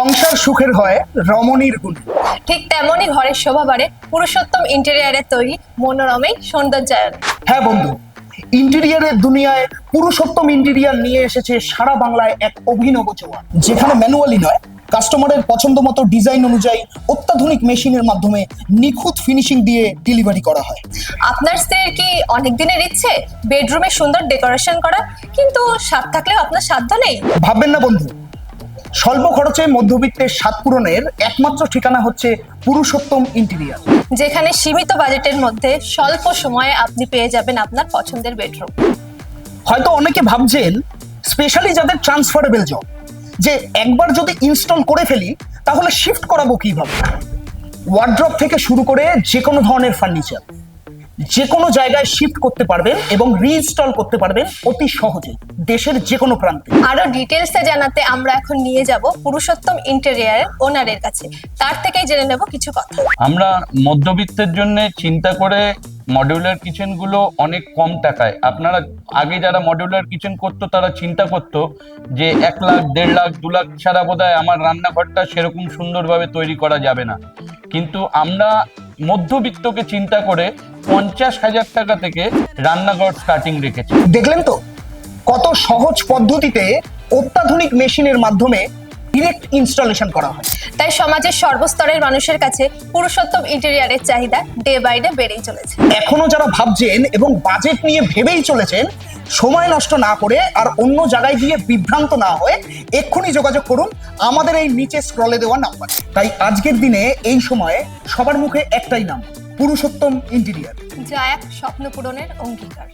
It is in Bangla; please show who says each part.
Speaker 1: সংসার সুখের হয় রমণীর গুণ।
Speaker 2: ঠিক তেমনই ঘরের শোভা বাড়ে পুরুষোত্তম ইন্টেরিয়ারের তৈরি মনোরমেই সৌন্দর্যায়ন।
Speaker 1: হ্যাঁ বন্ধু, ইন্টেরিয়ারের দুনিয়ায় পুরুষোত্তম ইন্টেরিয়ার নিয়ে এসেছে সারা বাংলায় এক অভিনব ছোঁয়া, যেখানে ম্যানুয়ালি নয়, কাস্টমারের পছন্দ মতো ডিজাইন অনুযায়ী অত্যাধুনিক মেশিনের মাধ্যমে নিখুঁত ফিনিশিং দিয়ে ডেলিভারি করা হয়।
Speaker 2: আপনার স্ত্রীর কি অনেক দিনের ইচ্ছে বেডরুমে সুন্দর ডেকোরেশন করা, কিন্তু সাধ্য থাকলেও আপনার সাধ্য নেই?
Speaker 1: ভাববেন না বন্ধু, স্বল্প খরচে মধ্যবিত্তের স্বাদ পূরণের একমাত্র ঠিকানা হচ্ছে পুরুষোত্তম ইন্টেরিয়ার,
Speaker 2: যেখানে সীমিত বাজেটের মধ্যে স্বল্প সময়ে আপনি পেয়ে যাবেন আপনার পছন্দের বেডরুম।
Speaker 1: হয়তো অনেকে ভাবছেন, স্পেশালি যাদের ট্রান্সফারেবল জব, যে একবার যদি ইনস্টল করে ফেলি তাহলে শিফট করাবো কিভাবে। ওয়ার্ড্রপ থেকে শুরু করে যে কোনো ধরনের ফার্নিচার যে কোনো জায়গায় শিফট করতে পারবেন এবং রিইনস্টল করতে পারবেন অতি সহজে দেশের যে কোনো প্রান্তে।
Speaker 2: আরো ডিটেলসে জানাতে আমরা এখন নিয়ে যাব পুরুষোত্তম ইন্টেরিয়ারের ওনারের কাছে, তার থেকেই জেনে নেব কিছু কথা।
Speaker 3: আমরা মধ্যবিত্তের জন্য চিন্তা করে মডিউলার কিচেন গুলো অনেক কম টাকায়, আপনারা আগে যারা মডিউলার কিচেন করতো তারা চিন্তা করতো যে 1 লাখ 1.5 লাখ 2 লাখ ছাড়া বোধহয় আমার রান্নাঘরটা সেরকম সুন্দরভাবে তৈরি করা যাবে না, কিন্তু আমরা মধ্যবিত্তকে চিন্তা করে 50,000 টাকা থেকে রান্নাঘর স্টার্টিং রেখেছি।
Speaker 1: দেখলেন তো কত সহজ পদ্ধতিতে অত্যাধুনিক মেশিনের মাধ্যমে ডিরেক্ট ইনস্টলেশন করা হয়।
Speaker 2: তাই সমাজের সর্বস্তরের মানুষের কাছে পুরুষোত্তম ইন্টেরিয়ারের চাহিদা ডে বাই ডে বেড়েই চলেছে।
Speaker 1: এখনো যারা ভাবছেন এবং বাজেট নিয়ে ভেবেই চলেছেন, সময় নষ্ট না করে আর অন্য জায়গায় গিয়ে বিভ্রান্ত না হয়ে এক্ষুনি যোগাযোগ করুন আমাদের এই নিচে স্ক্রলে দেওয়া নাম্বার। তাই আজকের দিনে এই সময়ে সবার মুখে একটাই নাম, পুরুষোত্তম ইন্টেরিয়ার,
Speaker 2: যা এক স্বপ্ন পূরণের অঙ্গীকার।